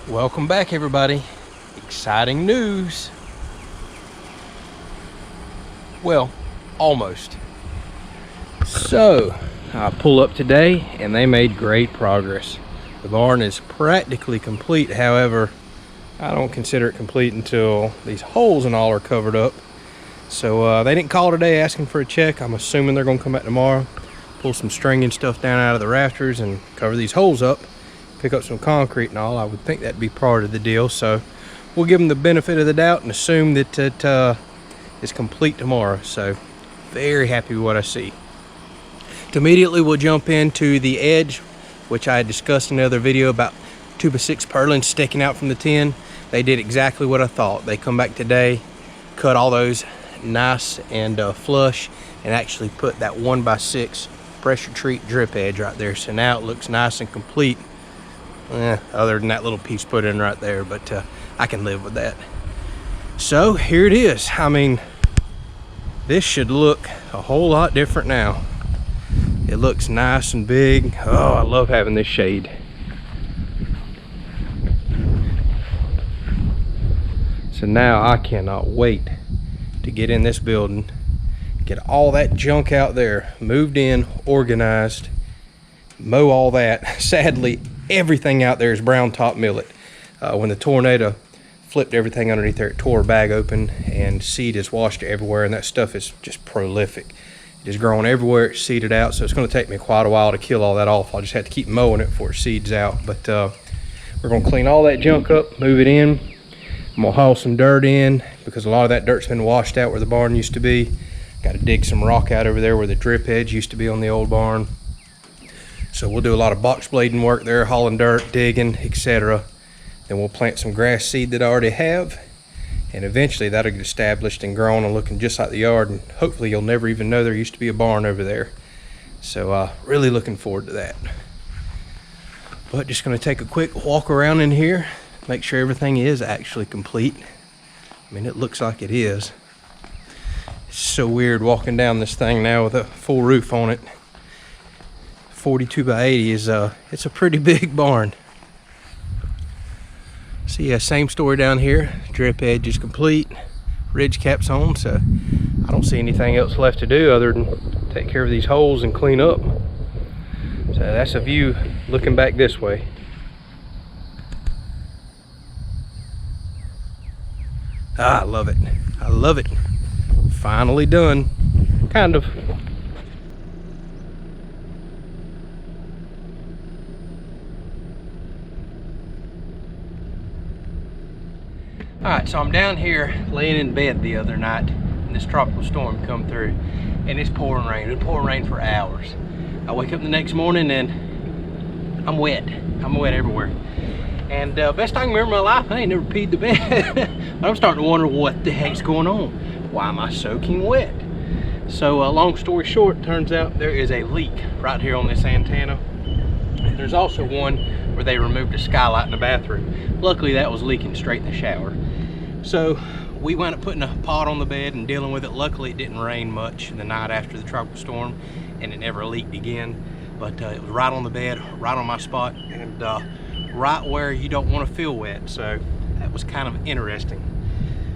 Welcome back, everybody. Exciting news. Well, almost. So, I pull up today and they made great progress. The barn is practically complete. However, I don't consider it complete until these holes and all are covered up. So they didn't call today asking for a check. I'm assuming they're gonna come back tomorrow, pull some string and stuff down out of the rafters and cover these holes up, pick up some concrete and all. I would think that'd be part of the deal. So we'll give them the benefit of the doubt and assume that it is complete tomorrow. So very happy with what I see. Immediately we'll jump into the edge, which I had discussed in another video about 2x6 purlins sticking out from the tin. They did exactly what I thought. They come back today, cut all those nice and flush, and actually put that 1x6 pressure treat drip edge right there. So now it looks nice and complete. Other than that little piece put in right there, but I can live with that. So here it is. I mean, this should look a whole lot different now. It looks nice and big. Oh, I love having this shade. So now I cannot wait to get in this building, get all that junk out there, moved in, organized, mow all that. Sadly, everything out there is brown top millet. When the tornado flipped everything underneath there, it tore a bag open and seed is washed everywhere, and that stuff is just prolific. It is growing everywhere, it's seeded out, so it's going to take me quite a while to kill all that off. I'll just have to keep mowing it before it seeds out. But we're going to clean all that junk up, move it in. I'm going to haul some dirt in because a lot of that dirt's been washed out where the barn used to be. Got to dig some rock out over there where the drip edge used to be on the old barn. So we'll do a lot of box blading work there, hauling dirt, digging, etc. Then we'll plant some grass seed that I already have, and eventually that'll get established and grown and looking just like the yard, and hopefully you'll never even know there used to be a barn over there. So really looking forward to that. But just going to take a quick walk around in here, make sure everything is actually complete. I mean, it looks like it is. It's so weird walking down this thing now with a full roof on it. 42 by 80 is it's a pretty big barn. So yeah, same story down here. Drip edge is complete, ridge caps on, so I don't see anything else left to do other than take care of these holes and clean up. So that's a view looking back this way. I love it. I love it. Finally done, kind of. Alright, so I'm down here laying in bed the other night and this tropical storm come through and it's pouring rain. It's pouring rain for hours. I wake up the next morning and I'm wet. I'm wet everywhere. And best I can remember in my life, I ain't never peed the bed. I'm starting to wonder what the heck's going on. Why am I soaking wet? So long story short, turns out there is a leak right here on this antenna. And there's also one where they removed a skylight in the bathroom. Luckily that was leaking straight in the shower. So we wound up putting a pot on the bed and dealing with it. Luckily it didn't rain much the night after the tropical storm and it never leaked again. But it was right on the bed, right on my spot, and right where you don't want to feel wet. So that was kind of interesting.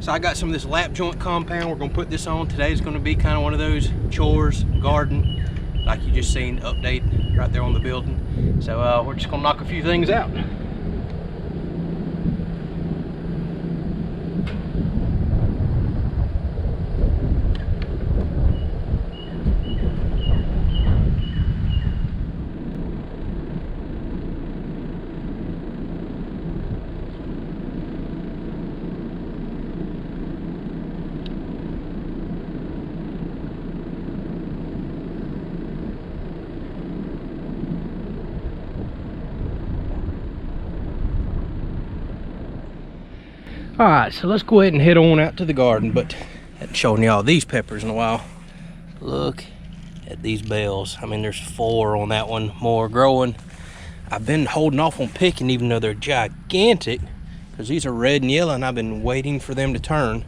So I got some of this lap joint compound. We're gonna put this on. Today's gonna be kind of one of those chores, garden, like you just seen update right there on the building. So we're just gonna knock a few things out. All right, so let's go ahead and head on out to the garden, but I haven't shown y'all these peppers in a while. Look at these bells. I mean, there's 4 on that one, more growing. I've been holding off on picking even though they're gigantic because these are red and yellow and I've been waiting for them to turn.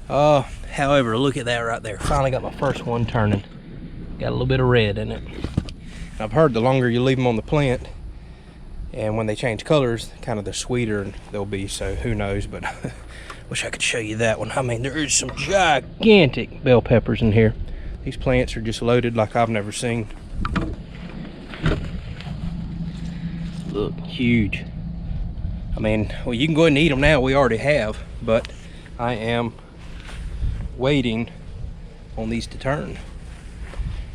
However, look at that right there. Finally got my first one turning. Got a little bit of red in it. And I've heard the longer you leave them on the plant, And when they change colors, kind of the sweeter they'll be, so who knows. But wish I could show you that one. I mean, there is some gigantic bell peppers in here. These plants are just loaded like I've never seen. Look, huge. I mean, well, you can go ahead and eat them now. We already have, but I am waiting on these to turn.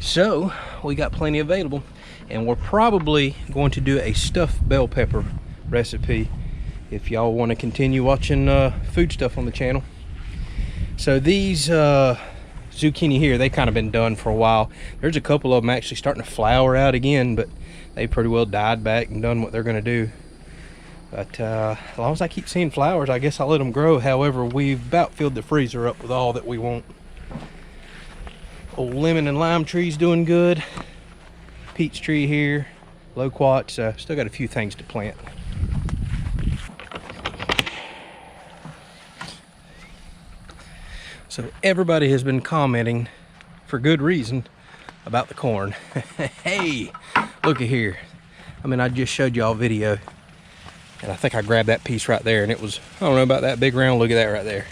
So we got plenty available, and we're probably going to do a stuffed bell pepper recipe if y'all want to continue watching food stuff on the channel. So these zucchini here, they kind of been done for a while. There's a couple of them actually starting to flower out again, but they pretty well died back and done what they're going to do. But as long as I keep seeing flowers, I guess I'll let them grow. However, we've about filled the freezer up with all that we want. Old lemon and lime tree's doing good. Peach tree here, loquats. Still got a few things to plant. So everybody has been commenting, for good reason, about the corn. Hey, look at here. I mean, I just showed y'all a video, and I think I grabbed that piece right there, and it was, I don't know, about that big round. Look at that right there.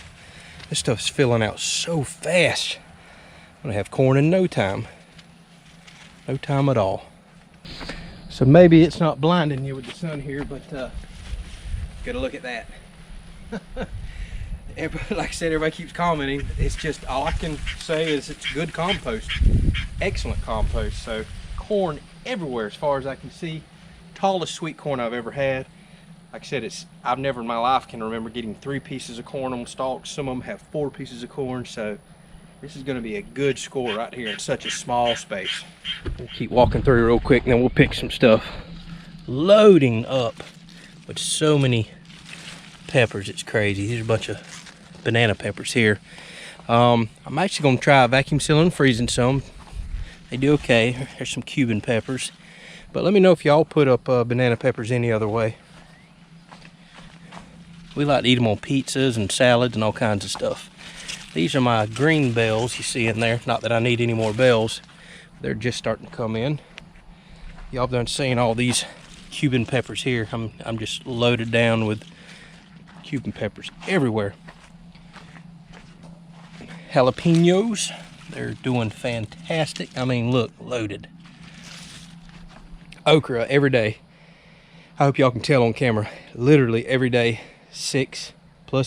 This stuff's filling out so fast. I'm gonna have corn in no time. No time at all. So maybe it's not blinding you with the sun here, but gotta look at that. Like I said, everybody keeps commenting. It's just, all I can say is it's good compost. Excellent compost. So corn everywhere as far as I can see. Tallest sweet corn I've ever had. Like I said, I've never in my life can remember getting 3 pieces of corn on stalks. Some of them have 4 pieces of corn. So this is going to be a good score right here in such a small space. We'll keep walking through real quick, and then we'll pick some stuff. Loading up with so many peppers, it's crazy. There's a bunch of banana peppers here. I'm actually going to try vacuum sealing and freezing some. They do okay. There's some Cuban peppers. But let me know if y'all put up banana peppers any other way. We like to eat them on pizzas and salads and all kinds of stuff. These are my green bells you see in there. Not that I need any more bells. They're just starting to come in. Y'all done seen all these Cuban peppers here. I'm just loaded down with Cuban peppers everywhere. Jalapenos, they're doing fantastic. I mean, look, loaded. Okra every day. I hope y'all can tell on camera. Literally every day, 6+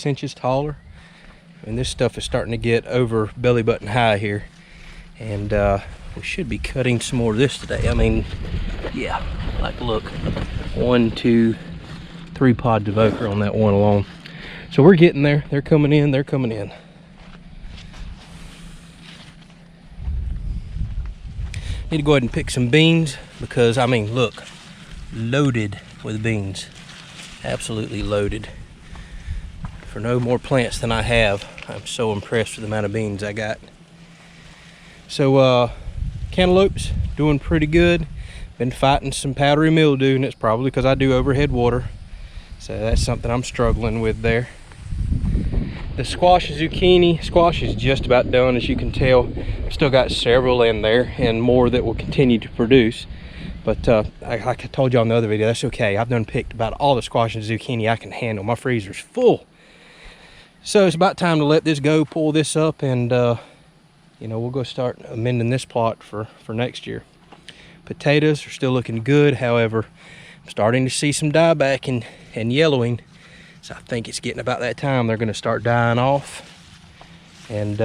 inches taller. And this stuff is starting to get over belly button high here. And we should be cutting some more of this today. I mean, yeah, like look, 1, 2, 3 pods of okra on that one alone. So we're getting there. They're coming in, they're coming in. Need to go ahead and pick some beans because, I mean, look, loaded with beans. Absolutely loaded. For no more plants than I have. I'm so impressed with the amount of beans I got. So cantaloupes doing pretty good. Been fighting some powdery mildew, and it's probably because I do overhead water. So that's something I'm struggling with there. The squash and zucchini, squash is just about done, as you can tell. I've still got several in there and more that will continue to produce. But like I told you on the other video, that's okay. I've done picked about all the squash and zucchini I can handle. My freezer's full. So it's about time to let this go, pull this up, and you know, we'll go start amending this plot for next year. Potatoes are still looking good. However, I'm starting to see some dieback and yellowing. So I think it's getting about that time they're going to start dying off. And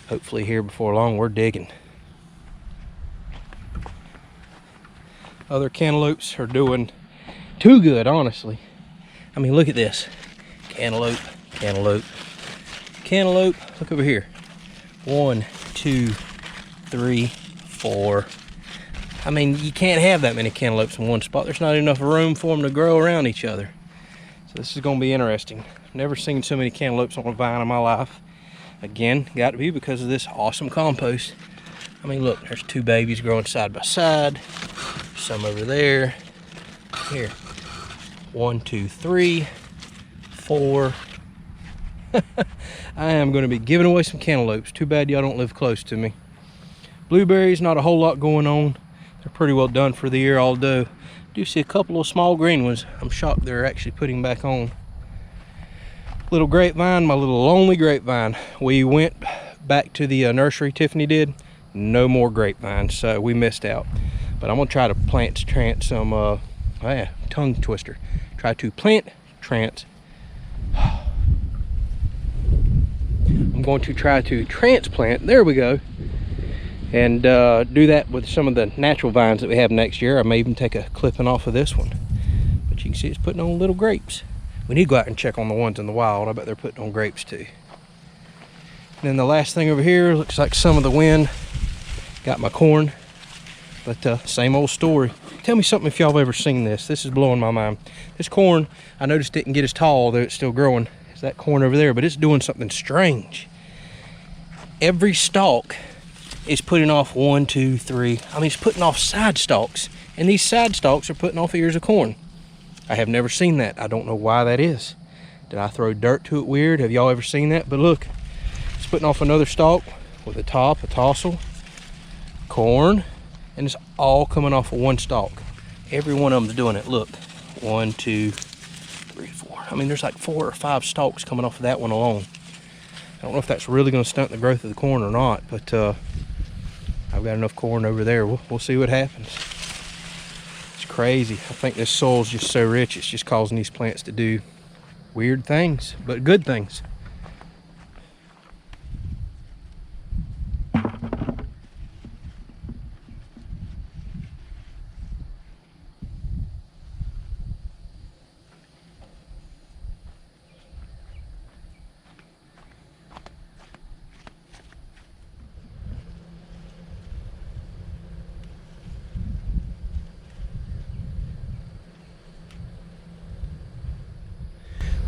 hopefully here before long we're digging. Other cantaloupes are doing too good, honestly. I mean, look at this. Cantaloupe, cantaloupe, cantaloupe. Look over here. 1, 2, 3, 4. I mean, you can't have that many cantaloupes in one spot. There's not enough room for them to grow around each other. So this is going to be interesting. Never seen so many cantaloupes on a vine in my life. Again, got to be because of this awesome compost. I mean, look, there's 2 babies growing side by side. Some over there. Here. 1, 2, 3, 4. I am going to be giving away some cantaloupes. Too bad y'all don't live close to me. Blueberries, not a whole lot going on. They're pretty well done for the year, although Do see a couple of small green ones. I'm shocked they're actually putting back on. Little grapevine, my little lonely grapevine. We went back to the nursery Tiffany did. No more grapevines, so we missed out. But I'm gonna try to transplant some, tongue twister. Try to transplant there we go, and do that with some of the natural vines that we have next year. I may even take a clipping off of this one, but you can see it's putting on little grapes. We need to go out and check on the ones in the wild. I bet they're putting on grapes too. And then the last thing over here looks like some of the wind got my corn, but same old story. Tell me something if y'all have ever seen this. This is blowing my mind. This corn, I noticed, didn't get as tall, though it's still growing. It's that corn over there, but it's doing something strange. Every stalk is putting off 1, 2, 3. I mean, it's putting off side stalks, and these side stalks are putting off ears of corn. I have never seen that. I don't know why that is. Did I throw dirt to it weird? Have y'all ever seen that? But look, it's putting off another stalk with a top, a tassel, corn, and it's all coming off of one stalk. Every one of them's doing it. Look, 1, 2, 3, 4. I mean, there's like 4 or 5 stalks coming off of that one alone. I don't know if that's really going to stunt the growth of the corn or not, but I've got enough corn over there. We'll see what happens. It's crazy. I think this soil's just so rich, it's just causing these plants to do weird things, but good things.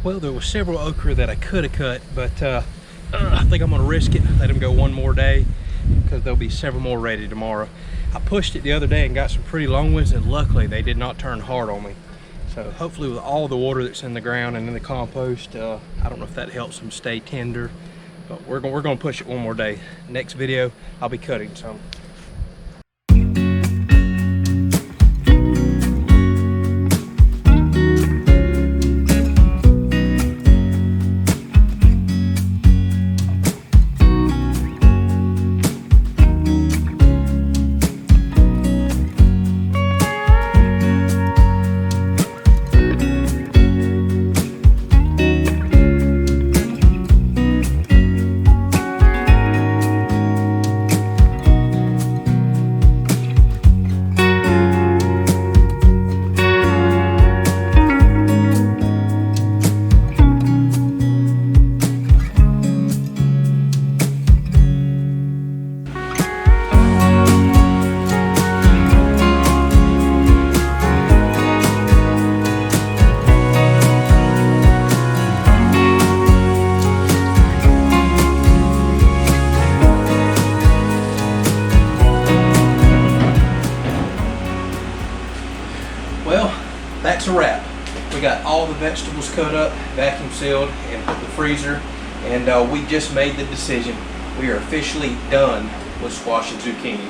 Well, there were several okra that I could have cut, but I think I'm gonna risk it, let them go one more day, because there'll be several more ready tomorrow. I pushed it the other day and got some pretty long ones, and luckily they did not turn hard on me. So hopefully with all the water that's in the ground and in the compost, I don't know if that helps them stay tender, but we're gonna push it one more day. Next video, I'll be cutting some. That's a wrap. We got all the vegetables cut up, vacuum sealed, and put in the freezer, and we just made the decision. We are officially done with squash and zucchini.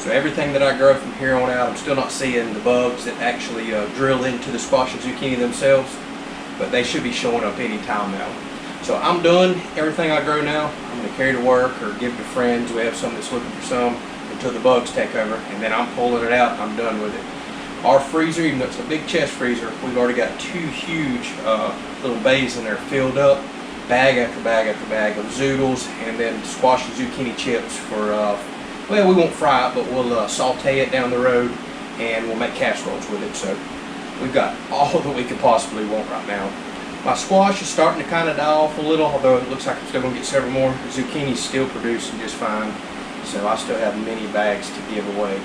So everything that I grow from here on out, I'm still not seeing the bugs that actually drill into the squash and zucchini themselves, but they should be showing up any time now. So I'm done. Everything I grow now, I'm going to carry to work or give to friends. We have some that's looking for some until the bugs take over, and then I'm pulling it out and I'm done with it. Our freezer, even though it's a big chest freezer, we've already got 2 huge little bays in there filled up, bag after bag after bag of zoodles, and then squash and zucchini chips for, well, we won't fry it, but we'll saute it down the road, and we'll make casseroles with it. So we've got all that we could possibly want right now. My squash is starting to kind of die off a little, although it looks like I'm still going to get several more. The zucchini's still producing just fine, so I still have many bags to give away.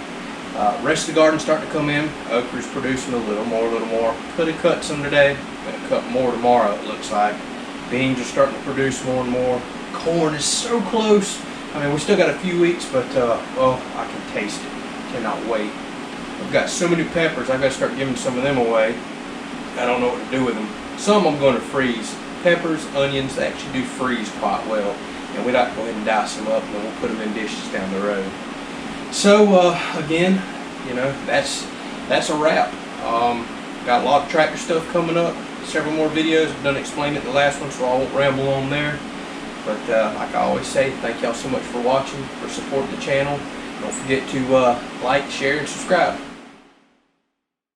Rest of the garden's starting to come in. Okra's producing a little more. Could have cut some today. Gonna cut more tomorrow, it looks like. Beans are starting to produce more and more. Corn is so close. I mean, we still got a few weeks, but well, I can taste it. Cannot wait. I've got so many peppers, I've got to start giving some of them away. I don't know what to do with them. Some I'm going to freeze. Peppers, onions, they actually do freeze quite well. And we'd like to go ahead and dice them up, and then we'll put them in dishes down the road. So again, you know, that's a wrap. Got a lot of tractor stuff coming up. Several more videos. I've done explained it the last one, so I won't ramble on there. But like I always say, thank y'all so much for watching, for supporting the channel. Don't forget to like, share, and subscribe.